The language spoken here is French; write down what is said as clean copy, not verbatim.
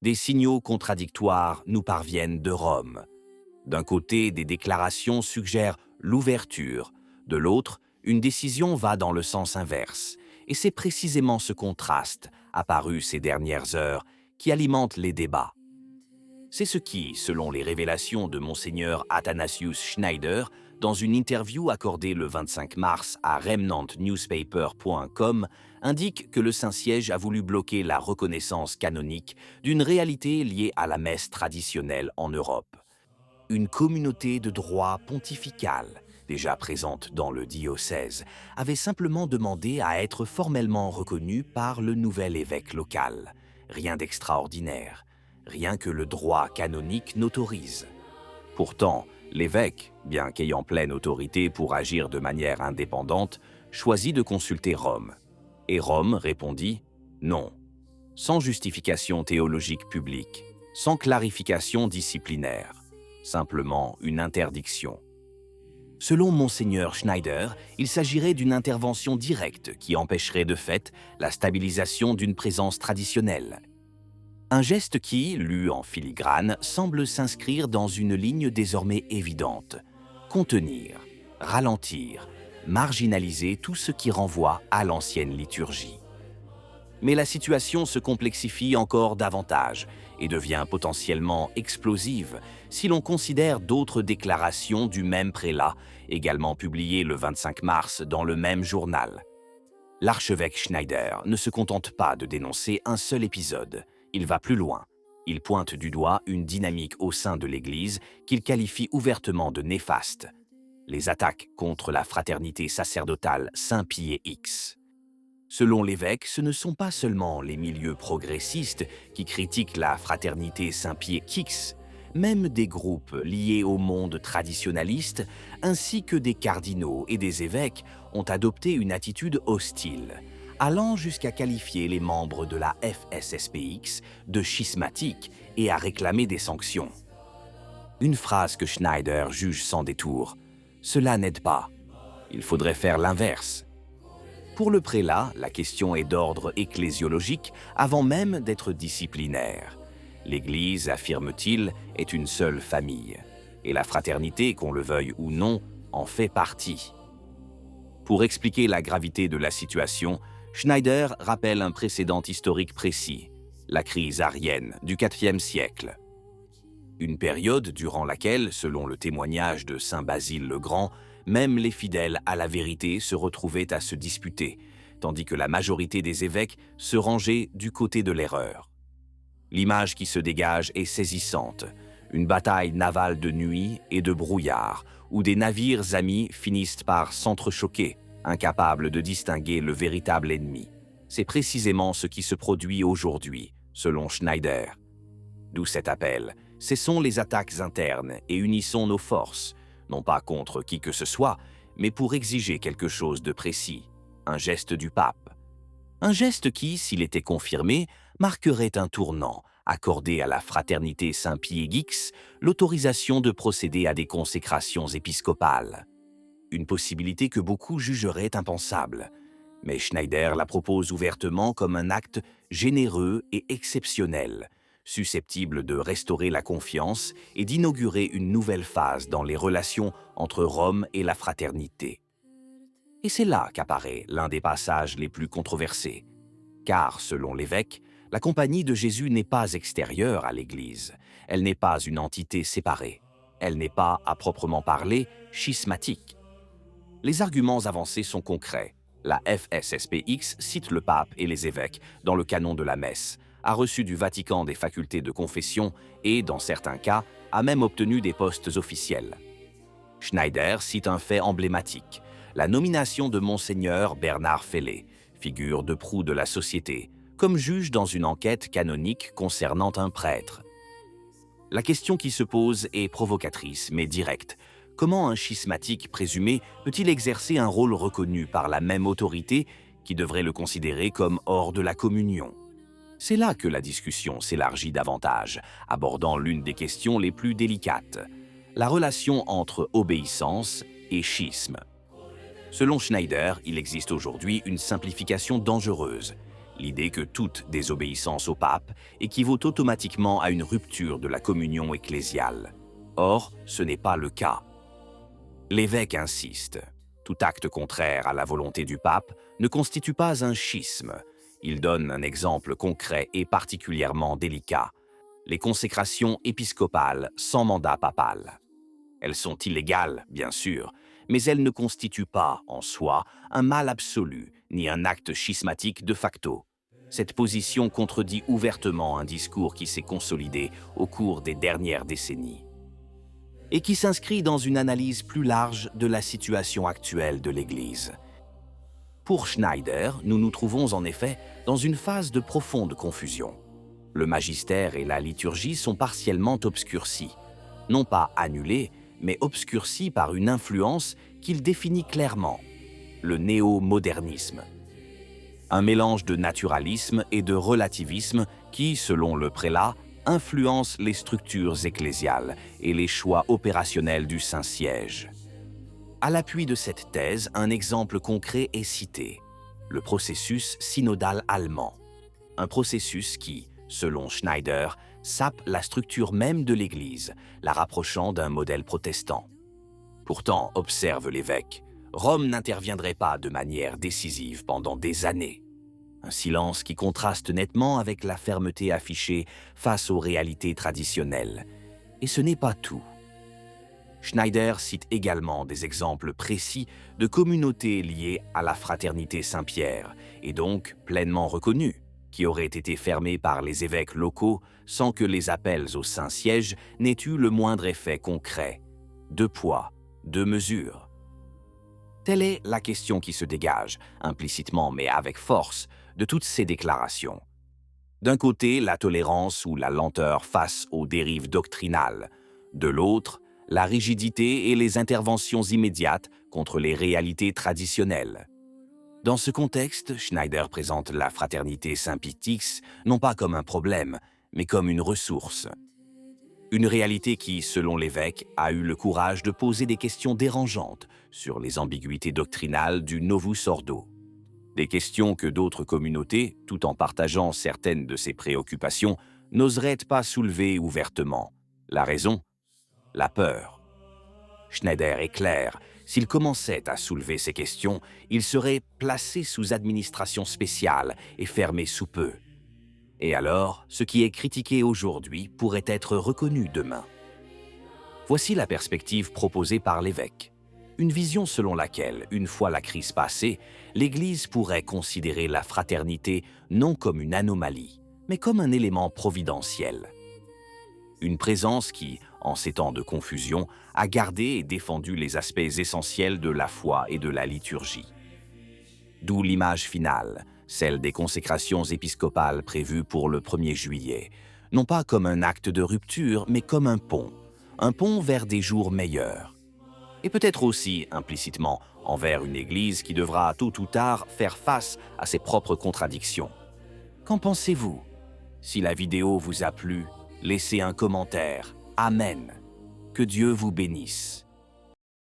Des signaux contradictoires nous parviennent de Rome. D'un côté, des déclarations suggèrent l'ouverture, de l'autre, une décision va dans le sens inverse. Et c'est précisément ce contraste, apparu ces dernières heures, qui alimente les débats. C'est ce qui, selon les révélations de Monseigneur Athanasius Schneider, dans une interview accordée le 25 mars à remnantnewspaper.com, indique que le Saint-Siège a voulu bloquer la reconnaissance canonique d'une réalité liée à la messe traditionnelle en Europe. Une communauté de droit pontifical, déjà présente dans le diocèse, avait simplement demandé à être formellement reconnue par le nouvel évêque local. Rien d'extraordinaire, rien que le droit canonique n'autorise. Pourtant, l'évêque, bien qu'ayant pleine autorité pour agir de manière indépendante, choisit de consulter Rome. Et Rome répondit « non », sans justification théologique publique, sans clarification disciplinaire. Simplement une interdiction. Selon Monseigneur Schneider, il s'agirait d'une intervention directe qui empêcherait de fait la stabilisation d'une présence traditionnelle. Un geste qui, lu en filigrane, semble s'inscrire dans une ligne désormais évidente. Contenir, ralentir, marginaliser tout ce qui renvoie à l'ancienne liturgie. Mais la situation se complexifie encore davantage et devient potentiellement explosive si l'on considère d'autres déclarations du même prélat, également publiées le 25 mars dans le même journal. L'archevêque Schneider ne se contente pas de dénoncer un seul épisode, il va plus loin. Il pointe du doigt une dynamique au sein de l'Église qu'il qualifie ouvertement de néfaste. Les attaques contre la fraternité sacerdotale Saint-Pied X. Selon l'évêque, ce ne sont pas seulement les milieux progressistes qui critiquent la fraternité Saint-Pied X, même des groupes liés au monde traditionnaliste, ainsi que des cardinaux et des évêques ont adopté une attitude hostile, allant jusqu'à qualifier les membres de la FSSPX de schismatiques et à réclamer des sanctions. Une phrase que Schneider juge sans détour. Cela n'aide pas. Il faudrait faire l'inverse. Pour le prélat, la question est d'ordre ecclésiologique avant même d'être disciplinaire. L'Église, affirme-t-il, est une seule famille. Et la fraternité, qu'on le veuille ou non, en fait partie. Pour expliquer la gravité de la situation, Schneider rappelle un précédent historique précis, la crise arienne du IVe siècle. Une période durant laquelle, selon le témoignage de saint Basile le Grand, même les fidèles à la vérité se retrouvaient à se disputer, tandis que la majorité des évêques se rangeait du côté de l'erreur. L'image qui se dégage est saisissante, une bataille navale de nuit et de brouillard, où des navires amis finissent par s'entrechoquer, incapables de distinguer le véritable ennemi. C'est précisément ce qui se produit aujourd'hui, selon Schneider. D'où cet appel, cessons les attaques internes et unissons nos forces, non pas contre qui que ce soit, mais pour exiger quelque chose de précis, un geste du pape. Un geste qui, s'il était confirmé, marquerait un tournant, accordé à la fraternité Saint-Pied X l'autorisation de procéder à des consécrations épiscopales. Une possibilité que beaucoup jugeraient impensable. Mais Schneider la propose ouvertement comme un acte généreux et exceptionnel, susceptible de restaurer la confiance et d'inaugurer une nouvelle phase dans les relations entre Rome et la fraternité. Et c'est là qu'apparaît l'un des passages les plus controversés. Car, selon l'évêque, la compagnie de Jésus n'est pas extérieure à l'Église. Elle n'est pas une entité séparée. Elle n'est pas, à proprement parler, schismatique. Les arguments avancés sont concrets. La FSSPX cite le pape et les évêques dans le canon de la messe, a reçu du Vatican des facultés de confession et, dans certains cas, a même obtenu des postes officiels. Schneider cite un fait emblématique, la nomination de Monseigneur Bernard Fellet, figure de proue de la société, comme juge dans une enquête canonique concernant un prêtre. La question qui se pose est provocatrice mais directe. Comment un schismatique présumé peut-il exercer un rôle reconnu par la même autorité qui devrait le considérer comme hors de la communion ? C'est là que la discussion s'élargit davantage, abordant l'une des questions les plus délicates, la relation entre obéissance et schisme. Selon Schneider, il existe aujourd'hui une simplification dangereuse, l'idée que toute désobéissance au pape équivaut automatiquement à une rupture de la communion ecclésiale. Or, ce n'est pas le cas. L'évêque insiste. Tout acte contraire à la volonté du pape ne constitue pas un schisme. Il donne un exemple concret et particulièrement délicat. Les consécrations épiscopales sans mandat papal. Elles sont illégales, bien sûr, mais elles ne constituent pas, en soi, un mal absolu, ni un acte schismatique de facto. Cette position contredit ouvertement un discours qui s'est consolidé au cours des dernières décennies et qui s'inscrit dans une analyse plus large de la situation actuelle de l'Église. Pour Schneider, nous nous trouvons en effet dans une phase de profonde confusion. Le magistère et la liturgie sont partiellement obscurcis, non pas annulés, mais obscurcis par une influence qu'il définit clairement, le néo-modernisme. Un mélange de naturalisme et de relativisme qui, selon le prélat, influence les structures ecclésiales et les choix opérationnels du Saint-Siège. À l'appui de cette thèse, un exemple concret est cité, le processus synodal allemand. Un processus qui, selon Schneider, sape la structure même de l'Église, la rapprochant d'un modèle protestant. Pourtant, observe l'évêque, Rome n'interviendrait pas de manière décisive pendant des années. Un silence qui contraste nettement avec la fermeté affichée face aux réalités traditionnelles. Et ce n'est pas tout. Schneider cite également des exemples précis de communautés liées à la fraternité Saint-Pierre, et donc pleinement reconnues, qui auraient été fermées par les évêques locaux sans que les appels au Saint-Siège n'aient eu le moindre effet concret. Deux poids, deux mesures. Telle est la question qui se dégage, implicitement mais avec force, de toutes ces déclarations. D'un côté, la tolérance ou la lenteur face aux dérives doctrinales. De l'autre, la rigidité et les interventions immédiates contre les réalités traditionnelles. Dans ce contexte, Schneider présente la fraternité Saint-Pie-X non pas comme un problème, mais comme une ressource. Une réalité qui, selon l'évêque, a eu le courage de poser des questions dérangeantes sur les ambiguïtés doctrinales du Novus Ordo. Des questions que d'autres communautés, tout en partageant certaines de ses préoccupations, n'oseraient pas soulever ouvertement. La raison ? La peur. Schneider est clair, s'il commençait à soulever ces questions, il serait placé sous administration spéciale et fermé sous peu. Et alors, ce qui est critiqué aujourd'hui pourrait être reconnu demain. Voici la perspective proposée par l'évêque. Une vision selon laquelle, une fois la crise passée, l'Église pourrait considérer la fraternité non comme une anomalie, mais comme un élément providentiel. Une présence qui, en ces temps de confusion, a gardé et défendu les aspects essentiels de la foi et de la liturgie. D'où l'image finale, celle des consécrations épiscopales prévues pour le 1er juillet, non pas comme un acte de rupture, mais comme un pont vers des jours meilleurs. Et peut-être aussi, implicitement, envers une Église qui devra tôt ou tard faire face à ses propres contradictions. Qu'en pensez-vous? Si la vidéo vous a plu, laissez un commentaire. Amen. Que Dieu vous bénisse.